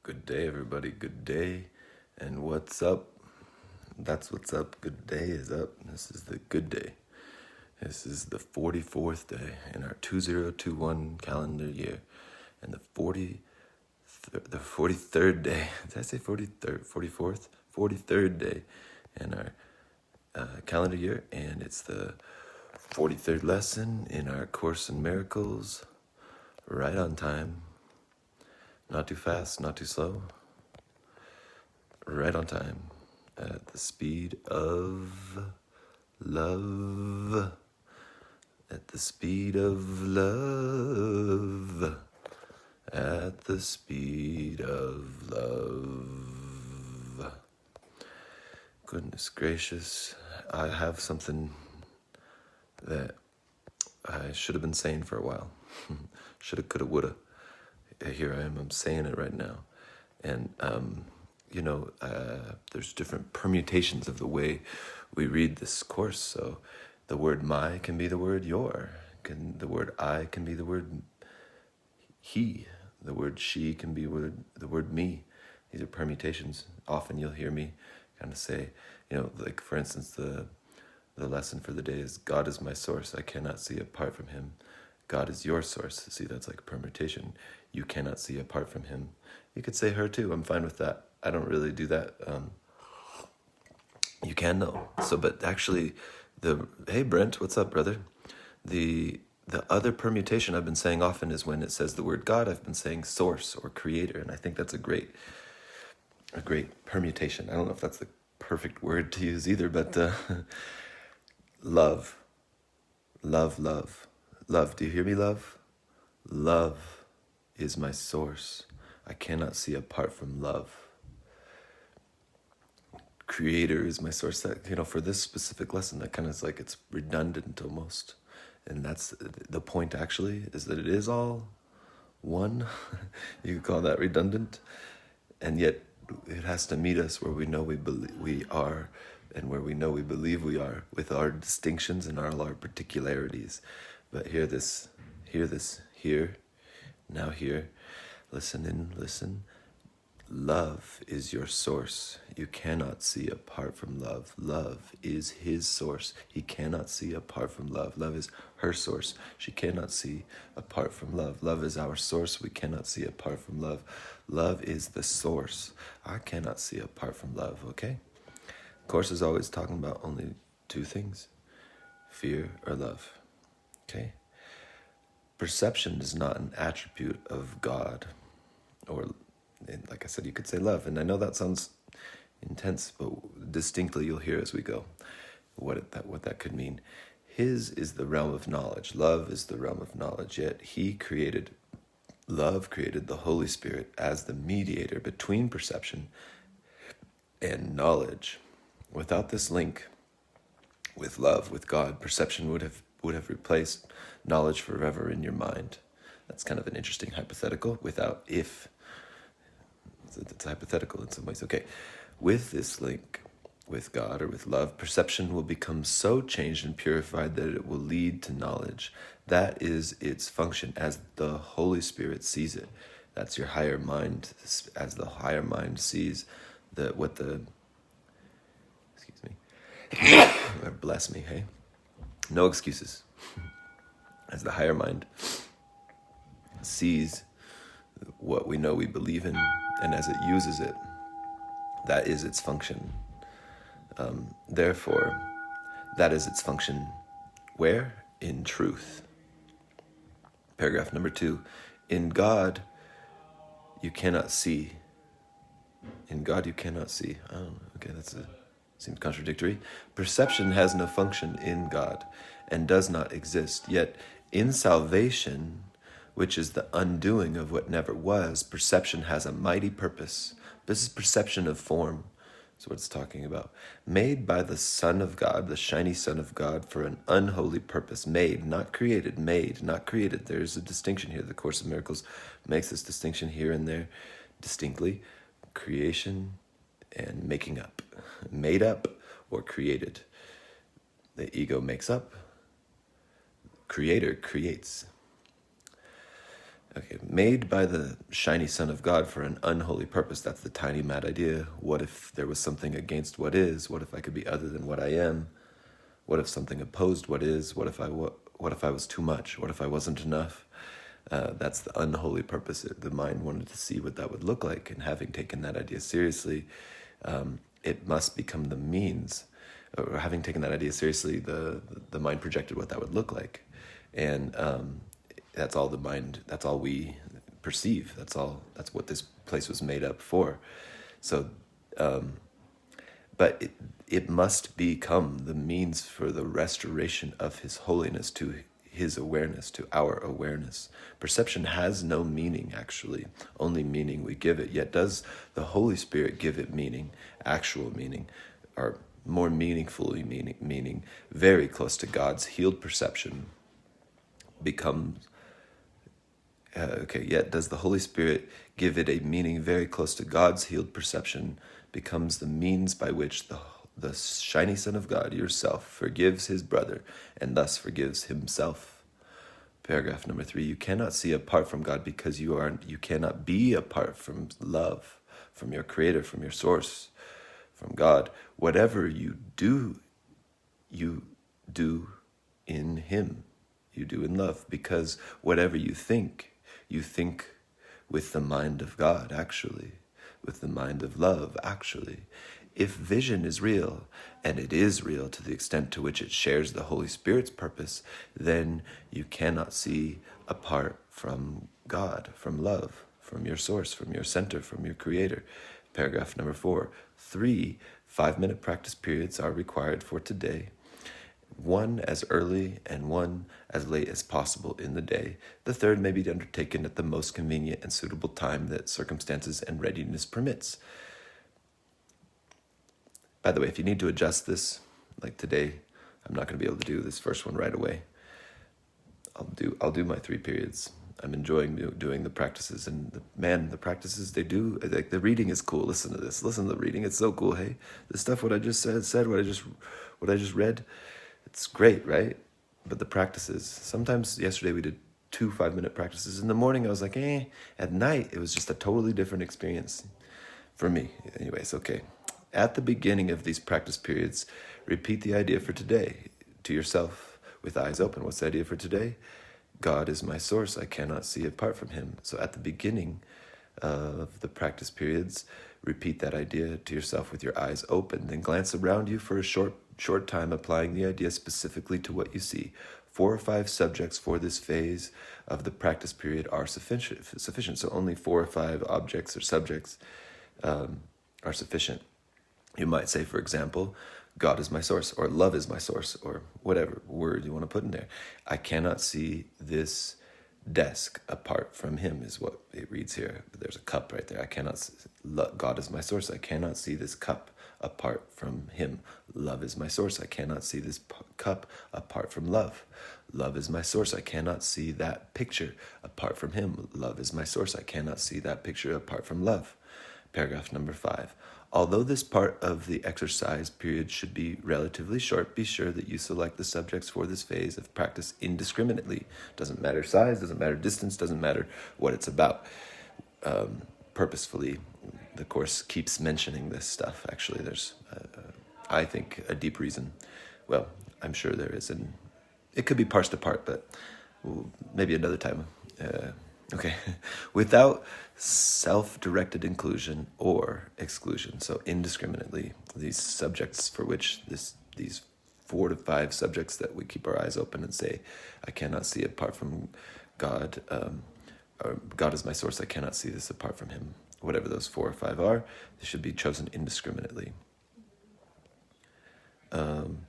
Good day, everybody. Good day. And what's up? That's what's up. Good day is up. This is the good day. This is the 44th day in our 2021 calendar year. And the 43rd day. Did I say 43rd? 44th? 43rd day in our calendar year. And it's the 43rd lesson in our Course in Miracles. Right on time. Not too fast, not too slow. Right on time. At the speed of love. At the speed of love. At the speed of love. Goodness gracious. I have something that I should have been saying for a while. Shoulda, coulda, woulda. Here I am. I'm saying it right now. And, there's different permutations of the way we read this course. So the word my can be the word your. The word I can be the word he. The word she can be the word me. These are permutations. Often you'll hear me kind of say, like for instance, the lesson for the day is God is my source. I cannot see apart from him. God is your source. See, that's like a permutation. You cannot see apart from him. You could say her too. I'm fine with that. I don't really do that. You can though. So, but actually, hey Brent, what's up, brother? The other permutation I've been saying often is when it says the word God, I've been saying source or creator, and I think that's a great permutation. I don't know if that's the perfect word to use either, but love. Love, do you hear me, love? Love is my source. I cannot see apart from love. Creator is my source. That, for this specific lesson, that kind of is like it's redundant almost. And that's the point actually, is that it is all one. You could call that redundant. And yet it has to meet us where we know we are and where we know we believe we are, with our distinctions and all our particularities. But hear this, now here, listen. Love is your source. You cannot see apart from love. Love is his source. He cannot see apart from love. Love is her source. She cannot see apart from love. Love is our source. We cannot see apart from love. Love is the source. I cannot see apart from love, okay? Course is always talking about only two things, fear or love, okay? Perception is not an attribute of God, or like I said, you could say love. And I know that sounds intense, but distinctly you'll hear as we go what that could mean. His is the realm of knowledge. Love is the realm of knowledge, yet love created the Holy Spirit as the mediator between perception and knowledge. Without this link with love, with God, perception would have replaced knowledge forever in your mind. That's kind of an interesting hypothetical. Without if, it's hypothetical in some ways. Okay, with this link with God or with love, perception will become so changed and purified that it will lead to knowledge. That is its function as the Holy Spirit sees it. That's your higher mind, as the higher mind sees bless me, hey? No excuses. As the higher mind sees what we know we believe in, and as it uses it, that is its function. Therefore, that is its function. Where? In truth. Paragraph number 2. In God, you cannot see. In God, you cannot see. Oh, okay, seems contradictory. Perception has no function in God and does not exist. Yet in salvation, which is the undoing of what never was, perception has a mighty purpose. This is perception of form. That's what it's talking about. Made by the Son of God, the shiny Son of God, for an unholy purpose. Made, not created. Made, not created. There's a distinction here. The Course of Miracles makes this distinction here and there distinctly. Creation and making up. Made up or created. The ego makes up. Creator creates. Okay, made by the shiny Son of God for an unholy purpose. That's the tiny mad idea. What if there was something against what is? What if I could be other than what I am? What if something opposed what is? What if I was too much? What if I wasn't enough? That's the unholy purpose. The mind wanted to see what that would look like, and having taken that idea seriously, it must become the means. Or having taken that idea seriously, the mind projected what that would look like, and that's all the mind. That's all we perceive. That's all. That's what this place was made up for. So, but it must become the means for the restoration of His holiness to His awareness, to our awareness. Perception has no meaning, actually, only meaning we give it. Yet does the Holy Spirit give it meaning, actual meaning, or more meaningfully meaning, very close to God's healed perception becomes. Yet does the Holy Spirit give it a meaning very close to God's healed perception, becomes the means by which the shiny Son of God, yourself, forgives his brother and thus forgives himself. Paragraph number 3, you cannot see apart from God because you cannot be apart from love, from your Creator, from your source, from God. Whatever you do in Him. You do in love, because whatever you think with the mind of God, actually, with the mind of love, actually. If vision is real, and it is real to the extent to which it shares the Holy Spirit's purpose, then you cannot see apart from God, from love, from your source, from your center, from your Creator. Paragraph number 4, 3 5-minute practice periods are required for today. One as early and one as late as possible in the day. The third may be undertaken at the most convenient and suitable time that circumstances and readiness permits. By the way, if you need to adjust this, like today, I'm not going to be able to do this first one right away. I'll do my 3 periods. I'm enjoying doing the practices, and the practices they do, like the reading is cool. Listen to this. Listen to the reading. It's so cool. Hey, the stuff what I just said, what I just read. It's great, right? But the practices, sometimes yesterday we did 2 5-minute practices. In the morning, I was like, At night, it was just a totally different experience for me. Anyways, okay. At the beginning of these practice periods, repeat the idea for today to yourself with eyes open. What's the idea for today? God is my source. I cannot see apart from Him. So at the beginning of the practice periods, repeat that idea to yourself with your eyes open. Then glance around you for a short time, applying the idea specifically to what you see. 4 or 5 subjects for this phase of the practice period are sufficient. So only 4 or 5 objects or subjects are sufficient. You might say, for example, God is my source, or love is my source, or whatever word you want to put in there. I cannot see this desk apart from Him, is what it reads here. There's a cup right there. God is my source. I cannot see this cup apart from Him. Love is my source. I cannot see this cup apart from love. Love is my source. I cannot see that picture apart from Him. Love is my source. I cannot see that picture apart from love. Paragraph number 5. Although this part of the exercise period should be relatively short, be sure that you select the subjects for this phase of practice indiscriminately. Doesn't matter size, doesn't matter distance, doesn't matter what it's about. Purposefully, the Course keeps mentioning this stuff. Actually, there's, I think, a deep reason. Well, I'm sure there is, and it could be parsed apart, but maybe another time. Okay, without self-directed inclusion or exclusion, so indiscriminately, these subjects for which these 4 to 5 subjects that we keep our eyes open and say, I cannot see apart from God, or God is my source, I cannot see this apart from Him. Whatever those 4 or 5 are, they should be chosen indiscriminately. And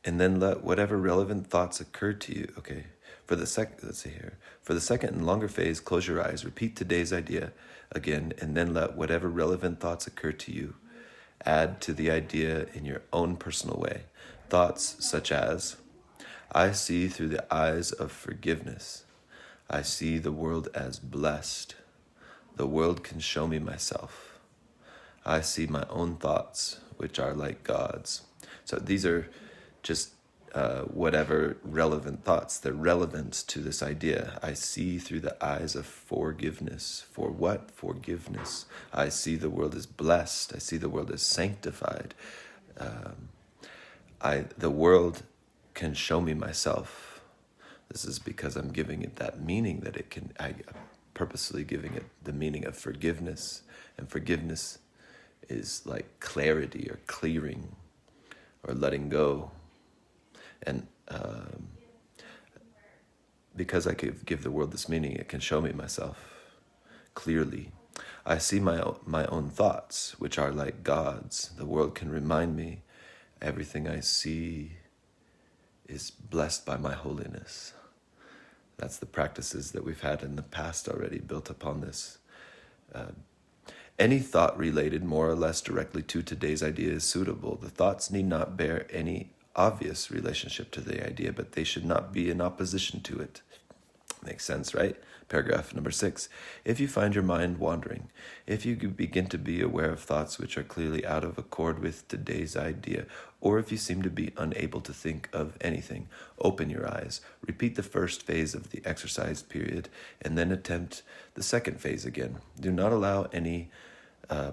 then let whatever relevant thoughts occur to you, okay? For the second and longer phase, close your eyes, repeat today's idea again, and then let whatever relevant thoughts occur to you. Add to the idea in your own personal way. Thoughts such as, I see through the eyes of forgiveness. I see the world as blessed. The world can show me myself. I see my own thoughts, which are like God's. So these are just whatever relevant thoughts, the relevance to this idea. I see through the eyes of forgiveness. For what? Forgiveness. I see the world as blessed. I see the world as sanctified. The world can show me myself. This is because I'm giving it that meaning that it can. I purposely giving it the meaning of forgiveness, and forgiveness is like clarity or clearing or letting go. And because I could give the world this meaning, it can show me myself clearly. I see my own thoughts, which are like God's. The world can remind me everything I see is blessed by my holiness. That's the practices that we've had in the past already built upon this. Any thought related more or less directly to today's idea is suitable. The thoughts need not bear any obvious relationship to the idea, but they should not be in opposition to it. Makes sense, right? Paragraph number 6. If you find your mind wandering, if you begin to be aware of thoughts which are clearly out of accord with today's idea, or if you seem to be unable to think of anything, open your eyes, repeat the first phase of the exercise period, and then attempt the second phase again. Do not allow any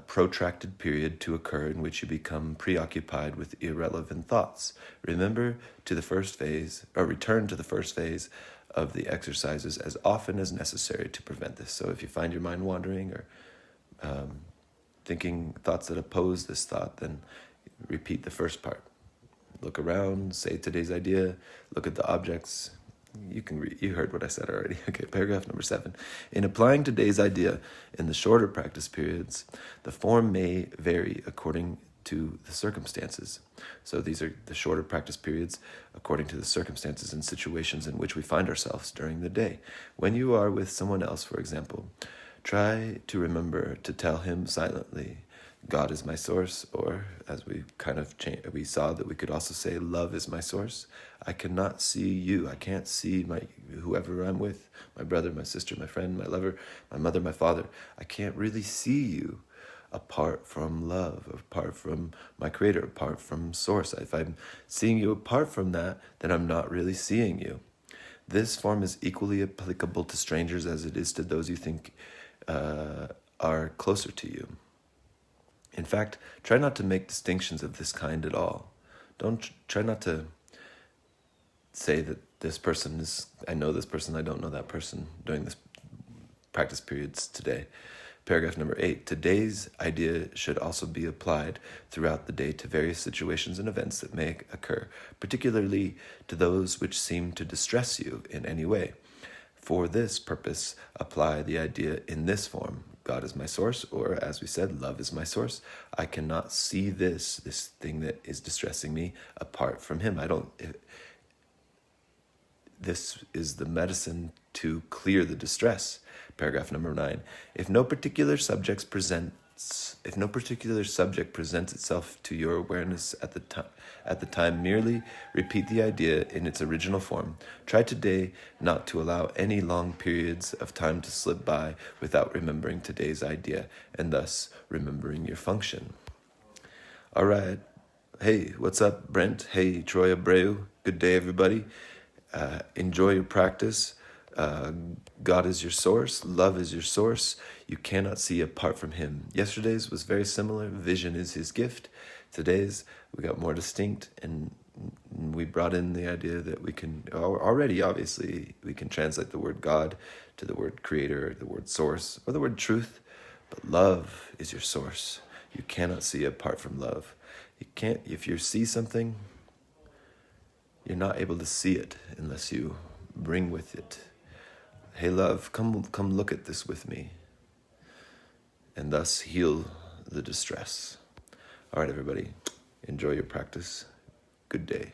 protracted period to occur in which you become preoccupied with irrelevant thoughts. Return to the first phase of the exercises as often as necessary to prevent this. So if you find your mind wandering or thinking thoughts that oppose this thought, then repeat the first part. Look around, say today's idea, look at the objects. You heard what I said already. Okay, paragraph number 7. In applying today's idea in the shorter practice periods, the form may vary according to the circumstances. So these are the shorter practice periods according to the circumstances and situations in which we find ourselves during the day. When you are with someone else, for example, try to remember to tell him silently, God is my source, or as we we saw that we could also say, love is my source. I cannot see you. I can't see whoever I'm with, my brother, my sister, my friend, my lover, my mother, my father. I can't really see you apart from love, apart from my creator, apart from source. If I'm seeing you apart from that, then I'm not really seeing you. This form is equally applicable to strangers as it is to those you think are closer to you. In fact, try not to make distinctions of this kind at all. Try not to say that this person is, I know this person, I don't know that person during this practice periods today. Paragraph number 8. Today's idea should also be applied throughout the day to various situations and events that may occur, particularly to those which seem to distress you in any way. For this purpose, apply the idea in this form. God is my source, or as we said, love is my source. I cannot see this thing that is distressing me apart from him. This is the medicine to clear the distress. Paragraph number 9. If no particular subject presents itself to your awareness at the time, merely repeat the idea in its original form. Try today not to allow any long periods of time to slip by without remembering today's idea, and thus remembering your function. All right. Hey, what's up, Brent? Hey, Troy Abreu. Good day, everybody. Enjoy your practice. God is your source. Love is your source. You cannot see apart from him. Yesterday's was very similar. Vision is his gift. Today's, we got more distinct, and we brought in the idea that we can already, obviously, we can translate the word God to the word creator, the word source, or the word truth. But love is your source. You cannot see apart from love. You can't, if you see something, you're not able to see it unless you bring with it. Hey, love, come look at this with me, and thus heal the distress. All right, everybody, enjoy your practice. Good day.